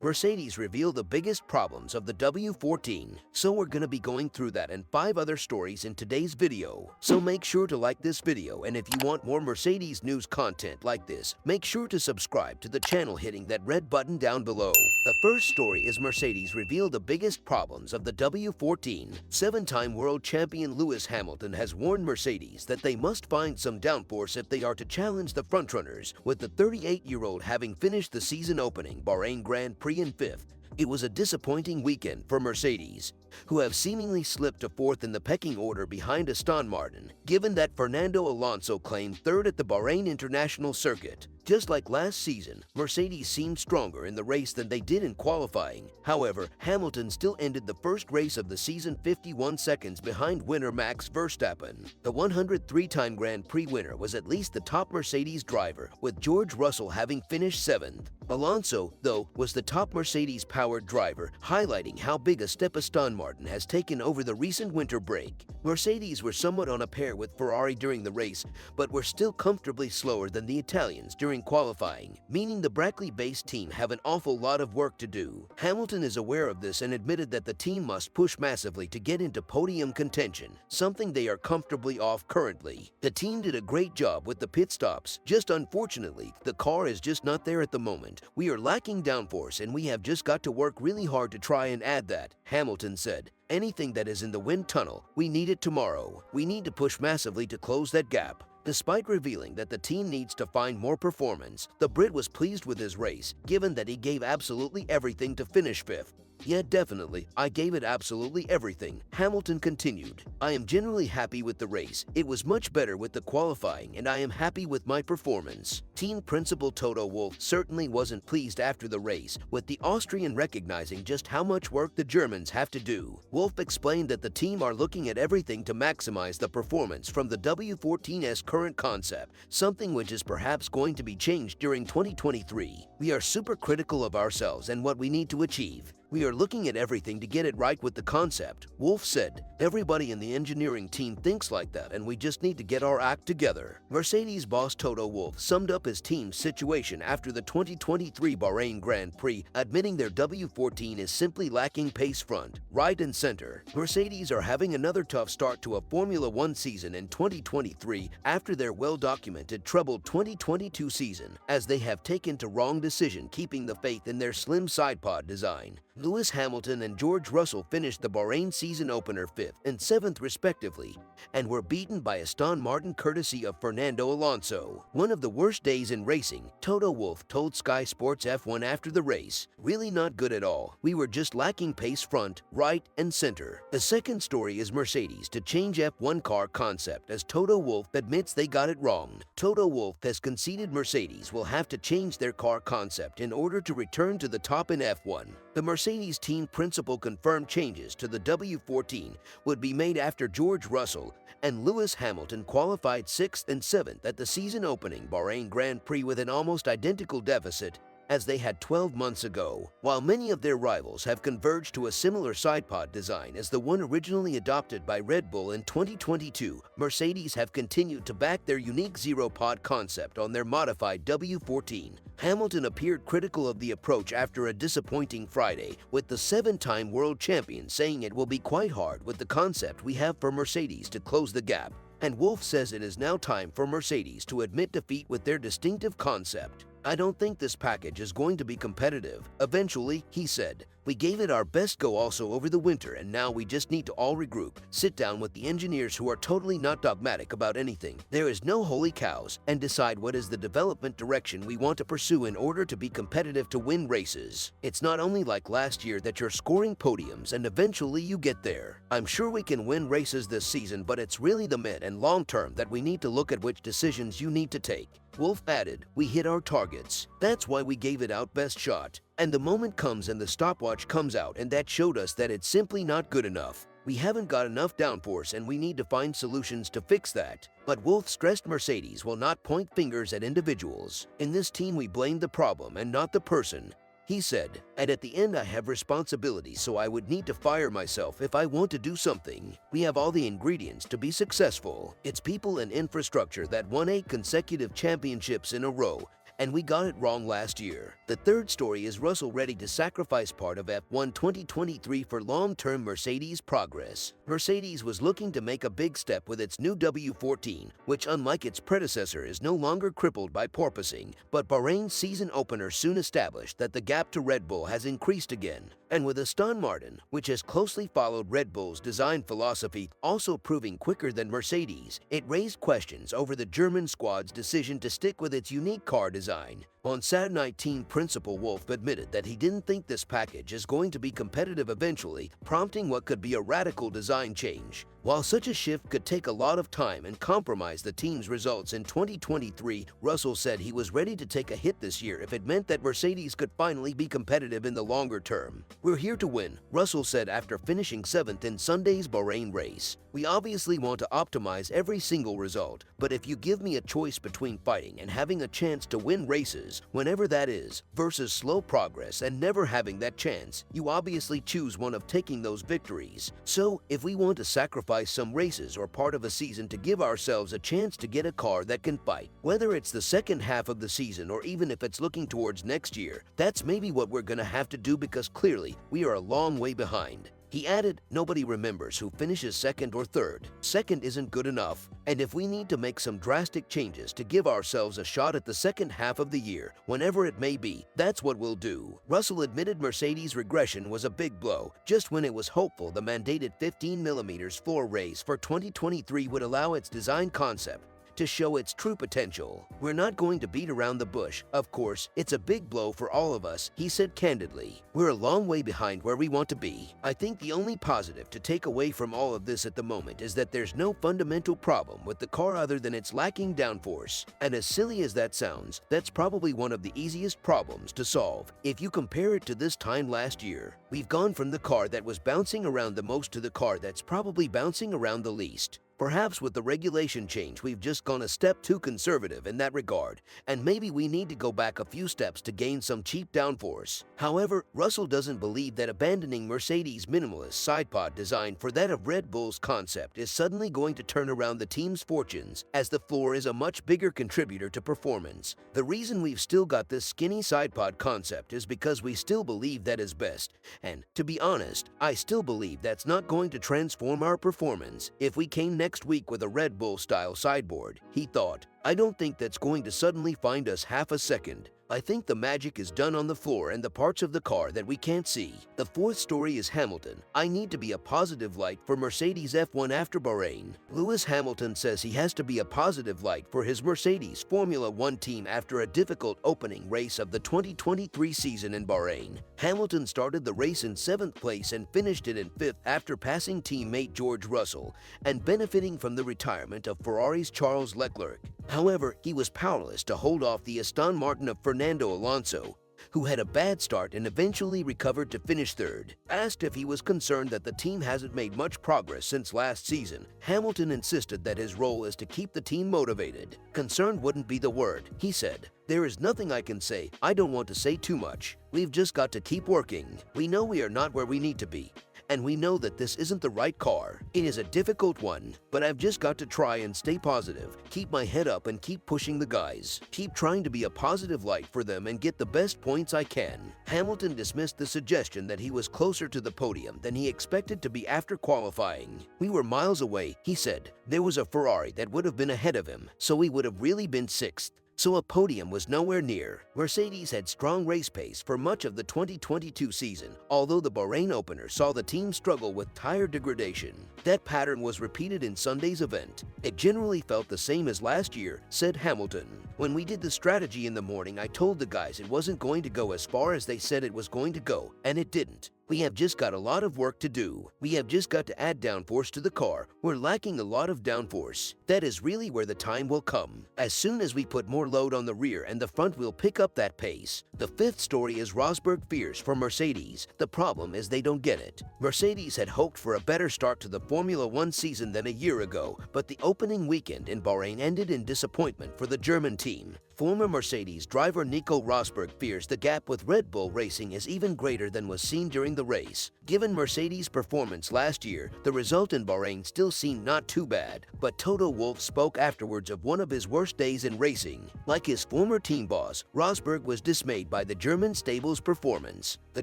Mercedes revealed the biggest problems of the W14. So we're gonna be going through that and 5 other stories in today's video. So make sure to like this video, and if you want more Mercedes news content like this, make sure to subscribe to the channel hitting that red button down below. The first story is Mercedes revealed the biggest problems of the W14. 7-time world champion Lewis Hamilton has warned Mercedes that they must find some downforce if they are to challenge the frontrunners, with the 38-year-old having finished the season opening Bahrain Grand Prix in 5th. It was a disappointing weekend for Mercedes, who have seemingly slipped to 4th in the pecking order behind Aston Martin, given that Fernando Alonso claimed 3rd at the Bahrain International Circuit. Just like last season, Mercedes seemed stronger in the race than they did in qualifying. However, Hamilton still ended the first race of the season 51 seconds behind winner Max Verstappen. The 103-time Grand Prix winner was at least the top Mercedes driver, with George Russell having finished 7th. Alonso, though, was the top Mercedes-powered driver, highlighting how big a step Aston Martin has taken over the recent winter break. Mercedes were somewhat on a pair with Ferrari during the race, but were still comfortably slower than the Italians during qualifying, meaning the Brackley-based team have an awful lot of work to do. Hamilton is aware of this and admitted that the team must push massively to get into podium contention, something they are comfortably off currently. The team did a great job with the pit stops, just unfortunately, the car is just not there at the moment. We are lacking downforce and we have just got to work really hard to try and add that, Hamilton said. Anything that is in the wind tunnel, we need it tomorrow. We need to push massively to close that gap. Despite revealing that the team needs to find more performance, the Brit was pleased with his race, given that he gave absolutely everything to finish 5th. Yeah, definitely, I gave it absolutely everything, Hamilton continued. I am generally happy with the race. It was much better with the qualifying and I am happy with my performance. Team principal Toto Wolff certainly wasn't pleased after the race, with the Austrian recognizing just how much work the Germans have to do. Wolff explained that the team are looking at everything to maximize the performance from the W14's current concept, something which is perhaps going to be changed during 2023. We are super critical of ourselves and what we need to achieve. We are looking at everything to get it right with the concept, Wolff said. Everybody in the engineering team thinks like that and we just need to get our act together. Mercedes boss Toto Wolff summed up his team's situation after the 2023 Bahrain Grand Prix, admitting their W14 is simply lacking pace front, right and center. Mercedes are having another tough start to a Formula One season in 2023 after their well-documented troubled 2022 season, as they have taken to wrong decision keeping the faith in their slim sidepod design. Lewis Hamilton and George Russell finished the Bahrain season opener 5th and 7th respectively, and were beaten by Aston Martin courtesy of Fernando Alonso. One of the worst days in racing, Toto Wolff told Sky Sports F1 after the race. Really not good at all. We were just lacking pace front, right, and center. The second story is Mercedes to change F1 car concept, as Toto Wolff admits they got it wrong. Toto Wolff has conceded Mercedes will have to change their car concept in order to return to the top in F1. The Mercedes team principal confirmed changes to the W14 would be made after George Russell and Lewis Hamilton qualified 6th and 7th at the season opening Bahrain Grand Prix with an almost identical deficit as they had 12 months ago. While many of their rivals have converged to a similar sidepod design as the one originally adopted by Red Bull in 2022, Mercedes have continued to back their unique zero-pod concept on their modified W14. Hamilton appeared critical of the approach after a disappointing Friday, with the 7-time world champion saying it will be quite hard with the concept we have for Mercedes to close the gap. And Wolff says it is now time for Mercedes to admit defeat with their distinctive concept. I don't think this package is going to be competitive. Eventually, he said, we gave it our best go also over the winter and now we just need to all regroup, sit down with the engineers who are totally not dogmatic about anything. There is no holy cows, and decide what is the development direction we want to pursue in order to be competitive to win races. It's not only like last year that you're scoring podiums and eventually you get there. I'm sure we can win races this season, but it's really the mid and long term that we need to look at which decisions you need to take. Wolff added, we hit our targets. That's why we gave it our best shot. And the moment comes and the stopwatch comes out, and that showed us that it's simply not good enough. We haven't got enough downforce and we need to find solutions to fix that. But Wolff stressed Mercedes will not point fingers at individuals. In this team we blame the problem and not the person. He said, and at the end I have responsibility, so I would need to fire myself if I want to do something. We have all the ingredients to be successful. It's people and infrastructure that won 8 consecutive championships in a row, and we got it wrong last year. The third story is Russell ready to sacrifice part of F1 2023 for long-term Mercedes progress. Mercedes was looking to make a big step with its new W14, which unlike its predecessor is no longer crippled by porpoising, but Bahrain's season opener soon established that the gap to Red Bull has increased again. And with Aston Martin, which has closely followed Red Bull's design philosophy, also proving quicker than Mercedes, it raised questions over the German squad's decision to stick with its unique car design. On Saturday night, team principal Wolff admitted that he didn't think this package is going to be competitive eventually, prompting what could be a radical design change. While such a shift could take a lot of time and compromise the team's results in 2023, Russell said he was ready to take a hit this year if it meant that Mercedes could finally be competitive in the longer term. "We're here to win," Russell said after finishing 7th in Sunday's Bahrain race. "We obviously want to optimize every single result, but if you give me a choice between fighting and having a chance to win races, whenever that is, versus slow progress and never having that chance, you obviously choose one of taking those victories. So, if we want to sacrifice some races or part of a season to give ourselves a chance to get a car that can fight, whether it's the second half of the season or even if it's looking towards next year, that's maybe what we're gonna have to do because clearly, we are a long way behind." He added, "Nobody remembers who finishes second or third. Second isn't good enough, and if we need to make some drastic changes to give ourselves a shot at the second half of the year, whenever it may be, that's what we'll do." Russell admitted Mercedes' regression was a big blow, just when it was hopeful the mandated 15mm floor raise for 2023 would allow its design concept to show its true potential. "We're not going to beat around the bush. Of course, it's a big blow for all of us," he said candidly. "We're a long way behind where we want to be. I think the only positive to take away from all of this at the moment is that there's no fundamental problem with the car other than its lacking downforce. And as silly as that sounds, that's probably one of the easiest problems to solve. If you compare it to this time last year, we've gone from the car that was bouncing around the most to the car that's probably bouncing around the least. Perhaps with the regulation change, we've just gone a step too conservative in that regard, and maybe we need to go back a few steps to gain some cheap downforce." However, Russell doesn't believe that abandoning Mercedes' minimalist sidepod design for that of Red Bull's concept is suddenly going to turn around the team's fortunes, as the floor is a much bigger contributor to performance. "The reason we've still got this skinny sidepod concept is because we still believe that is best, and, to be honest, I still believe that's not going to transform our performance if we came next week with a Red Bull-style sideboard," he thought. "I don't think that's going to suddenly find us half a second. I think the magic is done on the floor and the parts of the car that we can't see." The fourth story is Hamilton. "I need to be a positive light for Mercedes F1 after Bahrain." Lewis Hamilton says he has to be a positive light for his Mercedes Formula One team after a difficult opening race of the 2023 season in Bahrain. Hamilton started the race in 7th place and finished it in 5th after passing teammate George Russell and benefiting from the retirement of Ferrari's Charles Leclerc. However, he was powerless to hold off the Aston Martin of Fernando Alonso, who had a bad start and eventually recovered to finish 3rd. Asked if he was concerned that the team hasn't made much progress since last season, Hamilton insisted that his role is to keep the team motivated. "Concerned wouldn't be the word," he said. "There is nothing I can say. I don't want to say too much. We've just got to keep working. We know we are not where we need to be, and we know that this isn't the right car. It is a difficult one, but I've just got to try and stay positive, keep my head up and keep pushing the guys, keep trying to be a positive light for them and get the best points I can." Hamilton dismissed the suggestion that he was closer to the podium than he expected to be after qualifying. "We were miles away," he said. "There was a Ferrari that would have been ahead of him, so we would have really been 6th. So a podium was nowhere near." Mercedes had strong race pace for much of the 2022 season, although the Bahrain opener saw the team struggle with tire degradation. That pattern was repeated in Sunday's event. "It generally felt the same as last year," said Hamilton. "When we did the strategy in the morning, I told the guys it wasn't going to go as far as they said it was going to go, and it didn't. We have just got a lot of work to do. We have just got to add downforce to the car. We're lacking a lot of downforce. That is really where the time will come. As soon as we put more load on the rear and the front will pick up that pace." The fifth story is Rosberg fears for Mercedes. The problem is they don't get it. Mercedes had hoped for a better start to the Formula One season than a year ago, but the opening weekend in Bahrain ended in disappointment for the German team. Former Mercedes driver Nico Rosberg fears the gap with Red Bull Racing is even greater than was seen during the race. Given Mercedes' performance last year, the result in Bahrain still seemed not too bad, but Toto Wolff spoke afterwards of one of his worst days in racing. Like his former team boss, Rosberg was dismayed by the German stable's performance. The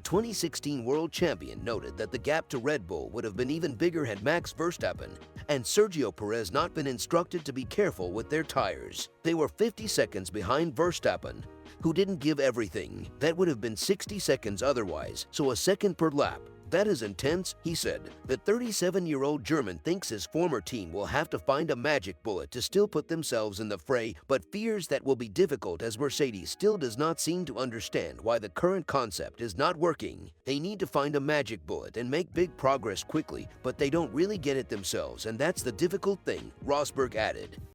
2016 world champion noted that the gap to Red Bull would have been even bigger had Max Verstappen and Sergio Perez not been instructed to be careful with their tires. They were 50 seconds behind Verstappen, who didn't give everything. That would have been 60 seconds otherwise, so a second per lap. That is intense, he said. The 37-year-old German thinks his former team will have to find a magic bullet to still put themselves in the fray, but fears that will be difficult as Mercedes still does not seem to understand why the current concept is not working. They need to find a magic bullet and make big progress quickly, but they don't really get it themselves, and that's the difficult thing, Rosberg added.